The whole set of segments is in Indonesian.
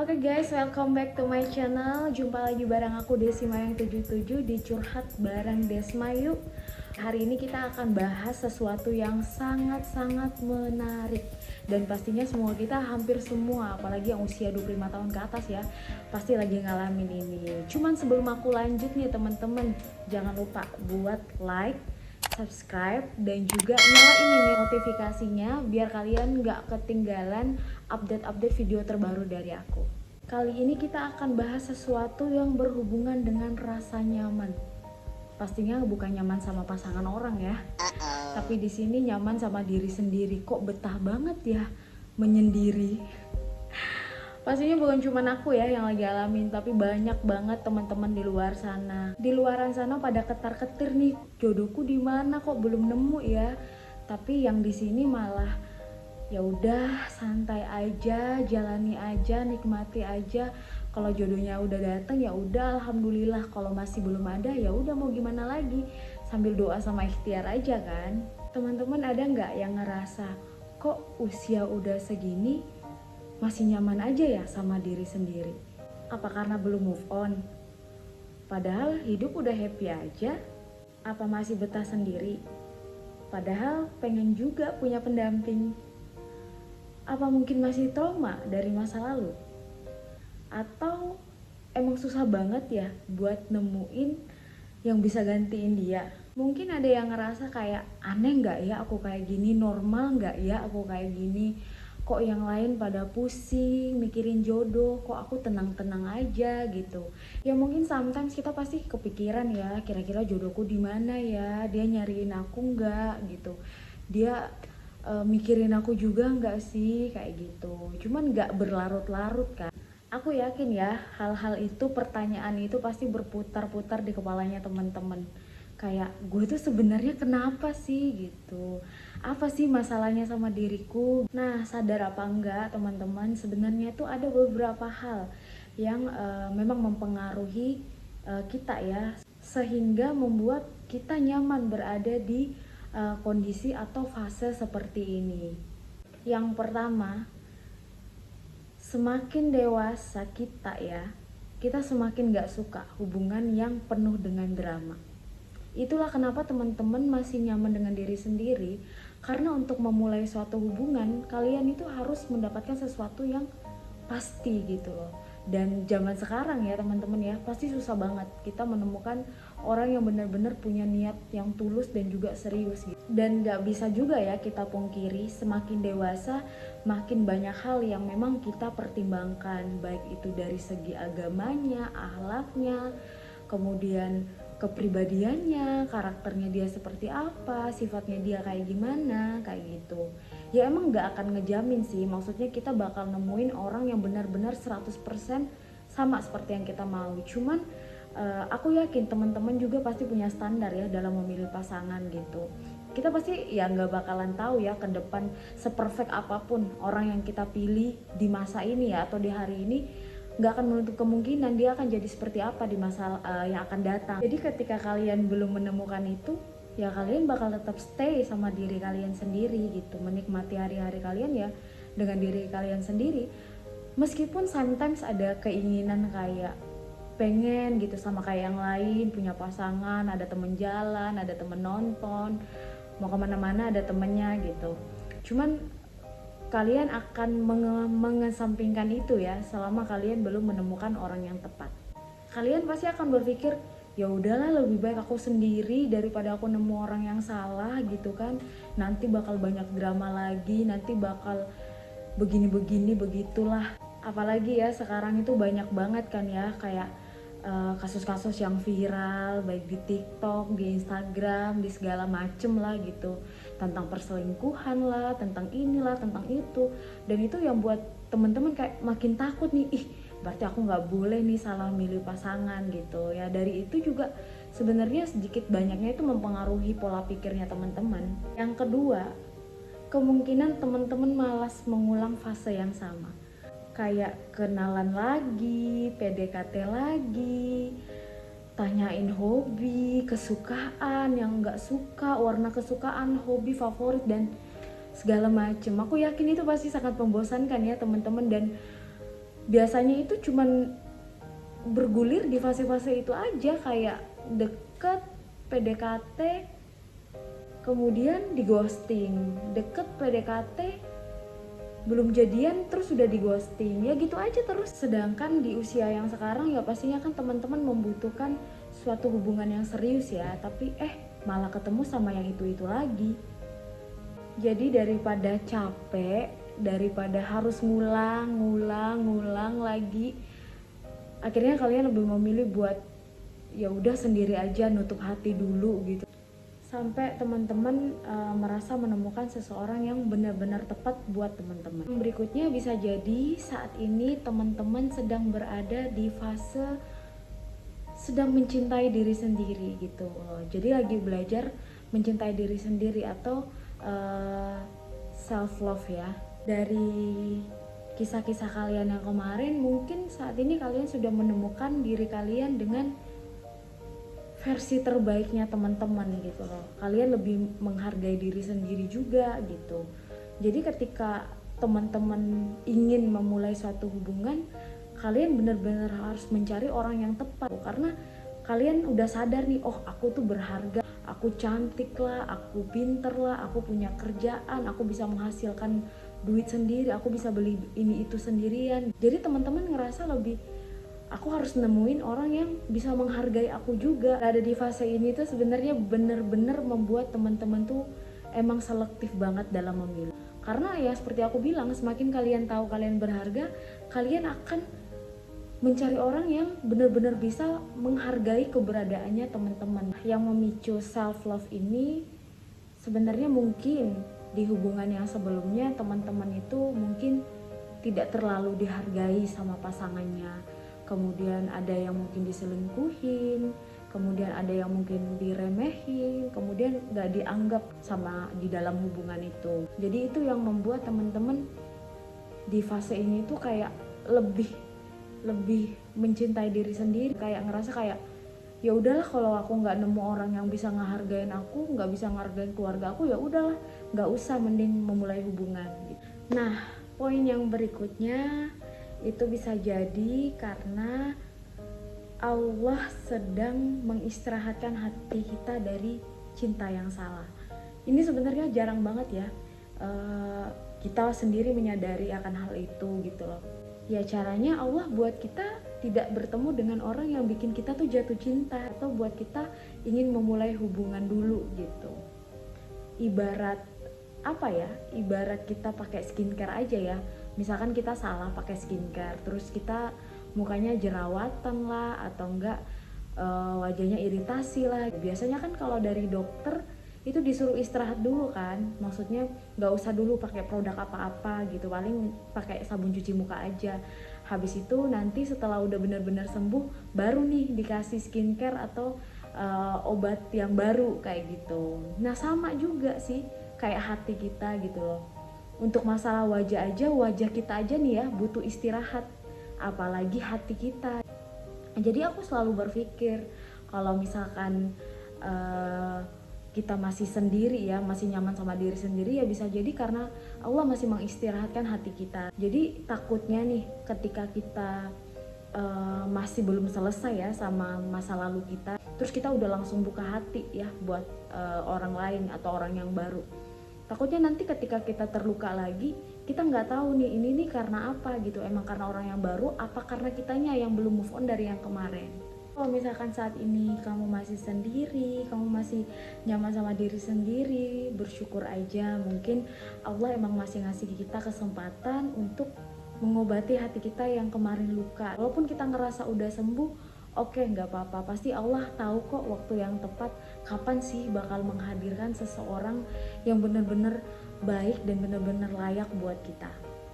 Oke guys, welcome back to my channel. Jumpa lagi bareng aku Desi Mayang 77 di Curhat bareng Desmayu. Hari ini kita akan bahas sesuatu yang sangat-sangat menarik. Dan pastinya semua kita, hampir semua, apalagi yang usia 25 tahun ke atas ya, pasti lagi ngalamin ini. Cuman sebelum aku lanjut nih teman-teman, jangan lupa buat like, subscribe, dan juga nyalain ini notifikasinya biar kalian nggak ketinggalan update-update video terbaru dari aku. Kali ini kita akan bahas sesuatu yang berhubungan dengan rasa nyaman. Pastinya bukan nyaman sama pasangan orang ya, tapi di sini nyaman sama diri sendiri. Kok betah banget ya menyendiri. Pastinya bukan cuma aku ya yang lagi alamin, tapi banyak banget teman-teman di luar sana. Di luaran sana pada ketar-ketir nih, jodohku di mana kok belum nemu ya. Tapi yang di sini malah ya udah santai aja, jalani aja, nikmati aja. Kalau jodohnya udah datang ya udah alhamdulillah. Kalau masih belum ada ya udah mau gimana lagi, sambil doa sama ikhtiar aja kan. Teman-teman ada nggak yang ngerasa kok usia udah segini masih nyaman aja ya sama diri sendiri? Apa karena belum move on? Padahal hidup udah happy aja. Apa masih betah sendiri? Padahal pengen juga punya pendamping. Apa mungkin masih trauma dari masa lalu? Atau emang susah banget ya buat nemuin yang bisa gantiin dia? Mungkin ada yang ngerasa kayak aneh nggak ya aku kayak gini, normal nggak ya aku kayak gini? Kok yang lain pada pusing mikirin jodoh, kok aku tenang-tenang aja gitu. Ya mungkin sometimes kita pasti kepikiran ya, kira-kira jodohku di mana ya, dia nyariin aku nggak gitu, dia mikirin aku juga nggak sih, kayak gitu. Cuman nggak berlarut-larut kan. Aku yakin ya hal-hal itu, pertanyaan itu pasti berputar-putar di kepalanya teman-teman. Kayak gue tuh sebenarnya kenapa sih gitu, apa sih masalahnya sama diriku. Nah sadar apa enggak teman-teman, sebenarnya tuh ada beberapa hal yang memang mempengaruhi kita ya, sehingga membuat kita nyaman berada di kondisi atau fase seperti ini. Yang pertama, semakin dewasa kita ya, kita semakin gak suka hubungan yang penuh dengan drama. Itulah kenapa teman-teman masih nyaman dengan diri sendiri, karena untuk memulai suatu hubungan kalian itu harus mendapatkan sesuatu yang pasti gitu loh. Dan zaman sekarang ya teman-teman ya, pasti susah banget kita menemukan orang yang benar-benar punya niat yang tulus dan juga serius gitu. Dan gak bisa juga ya kita pungkiri, semakin dewasa makin banyak hal yang memang kita pertimbangkan, baik itu dari segi agamanya, akhlaknya, kemudian kepribadiannya, karakternya dia seperti apa, sifatnya dia kayak gimana, kayak gitu. Ya emang gak akan ngejamin sih, maksudnya kita bakal nemuin orang yang benar-benar 100% sama seperti yang kita mau. Cuman aku yakin teman-teman juga pasti punya standar ya dalam memilih pasangan gitu. Kita pasti ya gak bakalan tahu ya ke depan seperfect apapun orang yang kita pilih di masa ini ya, atau di hari ini, gak akan menutup kemungkinan dia akan jadi seperti apa di masa yang akan datang. Jadi ketika kalian belum menemukan itu, ya kalian bakal tetap stay sama diri kalian sendiri gitu, menikmati hari-hari kalian ya dengan diri kalian sendiri. Meskipun sometimes ada keinginan kayak pengen gitu sama kayak yang lain, punya pasangan, ada temen jalan, ada temen nonton, mau kemana-mana ada temennya gitu. Cuman kalian akan mengesampingkan itu ya selama kalian belum menemukan orang yang tepat. Kalian pasti akan berpikir, ya udahlah lebih baik aku sendiri daripada aku nemu orang yang salah gitu kan. Nanti bakal banyak drama lagi, nanti bakal begini-begini begitulah. Apalagi ya sekarang itu banyak banget kan ya kayak kasus-kasus yang viral baik di TikTok, di Instagram, di segala macem lah gitu, tentang perselingkuhan lah, tentang inilah, tentang itu. Dan itu yang buat teman-teman kayak makin takut nih, ih berarti aku nggak boleh nih salah milih pasangan gitu ya. Dari itu juga sebenarnya sedikit banyaknya itu mempengaruhi pola pikirnya teman-teman. Yang kedua, kemungkinan teman-teman malas mengulang fase yang sama, kayak kenalan lagi, PDKT lagi, tanyain hobi, kesukaan, yang nggak suka, warna kesukaan, hobi favorit, dan segala macem. Aku yakin itu pasti sangat membosankan ya teman-teman, dan biasanya itu cuman bergulir di fase-fase itu aja, kayak deket, PDKT, kemudian di ghosting, deket, PDKT, belum jadian terus sudah di ghosting, ya gitu aja terus. Sedangkan di usia yang sekarang ya pastinya kan teman-teman membutuhkan suatu hubungan yang serius ya, tapi malah ketemu sama yang itu lagi. Jadi daripada capek, daripada harus ngulang lagi, akhirnya kalian lebih memilih buat ya udah sendiri aja, nutup hati dulu gitu. Sampai teman-teman merasa menemukan seseorang yang benar-benar tepat buat teman-teman. Berikutnya bisa jadi saat ini teman-teman sedang berada di fase sedang mencintai diri sendiri gitu. Jadi lagi belajar mencintai diri sendiri atau self love ya. Dari kisah-kisah kalian yang kemarin, mungkin saat ini kalian sudah menemukan diri kalian dengan versi terbaiknya teman-teman gitu loh. Kalian lebih menghargai diri sendiri juga gitu. Jadi ketika teman-teman ingin memulai suatu hubungan, kalian benar-benar harus mencari orang yang tepat, karena kalian udah sadar nih, oh aku tuh berharga, aku cantik lah, aku pinter lah, aku punya kerjaan, aku bisa menghasilkan duit sendiri, aku bisa beli ini itu sendirian. Jadi teman-teman ngerasa lebih, aku harus nemuin orang yang bisa menghargai aku juga. Ada di fase ini tuh sebenarnya bener-bener membuat teman-teman tuh emang selektif banget dalam memilih. Karena ya seperti aku bilang, semakin kalian tahu kalian berharga, kalian akan mencari orang yang benar-benar bisa menghargai keberadaannya teman-teman. Yang memicu self love ini sebenarnya mungkin di hubungan yang sebelumnya teman-teman itu mungkin tidak terlalu dihargai sama pasangannya. Kemudian ada yang mungkin diselingkuhin, kemudian ada yang mungkin diremehin, kemudian gak dianggap sama di dalam hubungan itu. Jadi itu yang membuat teman-teman di fase ini tuh kayak lebih mencintai diri sendiri, kayak ngerasa kayak ya udahlah, kalau aku nggak nemu orang yang bisa ngehargain aku, nggak bisa ngehargain keluarga aku, ya udahlah, nggak usah, mending memulai hubungan gitu. Nah, poin yang berikutnya itu bisa jadi karena Allah sedang mengistirahatkan hati kita dari cinta yang salah. Ini sebenarnya jarang banget ya kita sendiri menyadari akan hal itu gitu loh. Ya caranya Allah buat kita tidak bertemu dengan orang yang bikin kita tuh jatuh cinta, atau buat kita ingin memulai hubungan dulu gitu. Ibarat apa ya? Ibarat kita pakai skincare aja ya. Misalkan kita salah pakai skincare, terus kita mukanya jerawatan lah, atau enggak wajahnya iritasi lah. Biasanya kan kalau dari dokter itu disuruh istirahat dulu kan, maksudnya nggak usah dulu pakai produk apa-apa gitu, paling pakai sabun cuci muka aja. Habis itu nanti setelah udah benar-benar sembuh, baru nih dikasih skincare atau obat yang baru kayak gitu. Nah sama juga sih kayak hati kita gitu loh. Untuk masalah wajah aja, wajah kita aja nih ya butuh istirahat, apalagi hati kita. Jadi aku selalu berpikir kalau misalkan kita masih sendiri ya, masih nyaman sama diri sendiri, ya bisa jadi karena Allah masih mengistirahatkan hati kita. Jadi takutnya nih ketika kita masih belum selesai ya sama masa lalu kita, terus kita udah langsung buka hati ya buat orang lain atau orang yang baru. Takutnya nanti ketika kita terluka lagi, kita nggak tahu nih ini nih karena apa gitu, emang karena orang yang baru apa karena kitanya yang belum move on dari yang kemarin. Kalau misalkan saat ini kamu masih sendiri, kamu masih nyaman sama diri sendiri, bersyukur aja. Mungkin Allah emang masih ngasih kita kesempatan untuk mengobati hati kita yang kemarin luka. Walaupun kita ngerasa udah sembuh, oke, nggak apa-apa. Pasti Allah tahu kok waktu yang tepat, kapan sih bakal menghadirkan seseorang yang benar-benar baik dan benar-benar layak buat kita.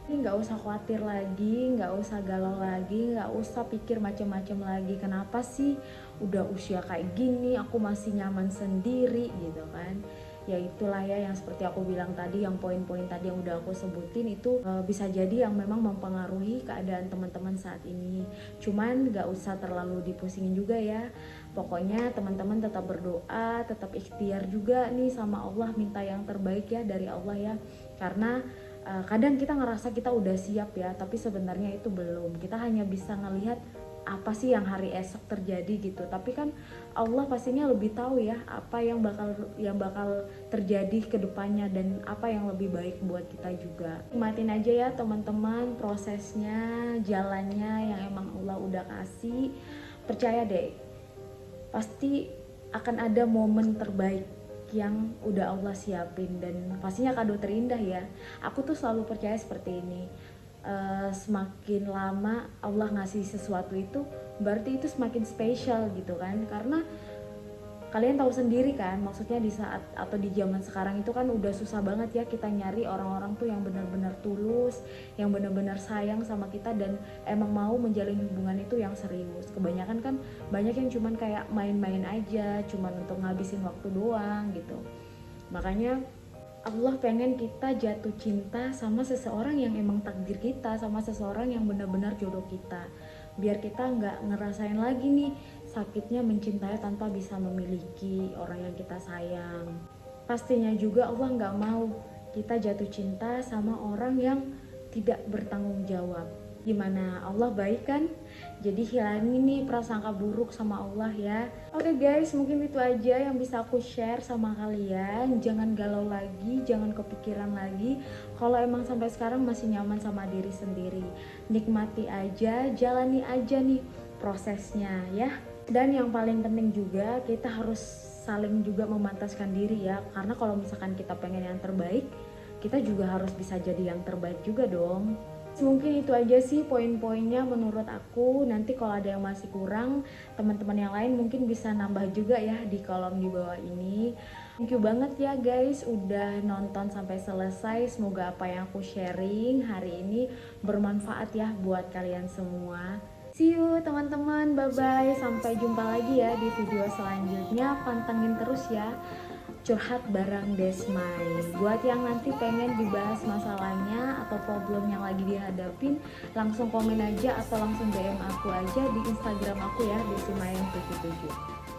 Ini nggak usah khawatir lagi, nggak usah galau lagi, nggak usah pikir macam-macam lagi. Kenapa sih udah usia kayak gini aku masih nyaman sendiri gitu kan? Ya itulah ya yang seperti aku bilang tadi, yang poin-poin tadi yang udah aku sebutin itu bisa jadi yang memang mempengaruhi keadaan teman-teman saat ini. Cuman nggak usah terlalu dipusingin juga ya. Pokoknya teman-teman tetap berdoa, tetap ikhtiar juga nih sama Allah, minta yang terbaik ya dari Allah ya. Karena Kadang kita ngerasa kita udah siap ya, tapi sebenarnya itu belum. Kita hanya bisa ngelihat apa sih yang hari esok terjadi gitu. Tapi kan Allah pastinya lebih tahu ya apa yang bakal terjadi ke depannya dan apa yang lebih baik buat kita juga. Nikmatin aja ya teman-teman prosesnya, jalannya yang emang Allah udah kasih. Percaya deh, pasti akan ada momen terbaik yang udah Allah siapin dan pastinya kado terindah ya. Aku tuh selalu percaya seperti ini. Semakin lama Allah ngasih sesuatu itu berarti itu semakin spesial gitu kan, karena kalian tahu sendiri kan, maksudnya di saat atau di zaman sekarang itu kan udah susah banget ya kita nyari orang-orang tuh yang benar-benar tulus, yang benar-benar sayang sama kita dan emang mau menjalin hubungan itu yang serius. Kebanyakan kan banyak yang cuman kayak main-main aja, cuman untuk ngabisin waktu doang gitu. Makanya Allah pengen kita jatuh cinta sama seseorang yang emang takdir kita, sama seseorang yang benar-benar jodoh kita. Biar kita nggak ngerasain lagi nih sakitnya mencintai tanpa bisa memiliki orang yang kita sayang. Pastinya juga Allah nggak mau kita jatuh cinta sama orang yang tidak bertanggung jawab. Gimana, Allah baik kan? Jadi hilangin nih prasangka buruk sama Allah ya. Oke guys, mungkin itu aja yang bisa aku share sama kalian. Jangan galau lagi, jangan kepikiran lagi. Kalau emang sampai sekarang masih nyaman sama diri sendiri, nikmati aja, jalani aja nih prosesnya ya. Dan yang paling penting juga kita harus saling juga memantaskan diri ya. Karena kalau misalkan kita pengen yang terbaik, kita juga harus bisa jadi yang terbaik juga dong. Mungkin itu aja sih poin-poinnya menurut aku. Nanti kalau ada yang masih kurang, teman-teman yang lain mungkin bisa nambah juga ya di kolom di bawah ini. Thank you banget ya guys udah nonton sampai selesai. Semoga apa yang aku sharing hari ini bermanfaat ya buat kalian semua. See you teman-teman, bye-bye. Sampai jumpa lagi ya di video selanjutnya. Pantengin terus ya Curhat bareng Desmai. Buat yang nanti pengen dibahas masalahnya atau problem yang lagi dihadapin, langsung komen aja atau langsung DM aku aja di Instagram aku ya, Desmai77.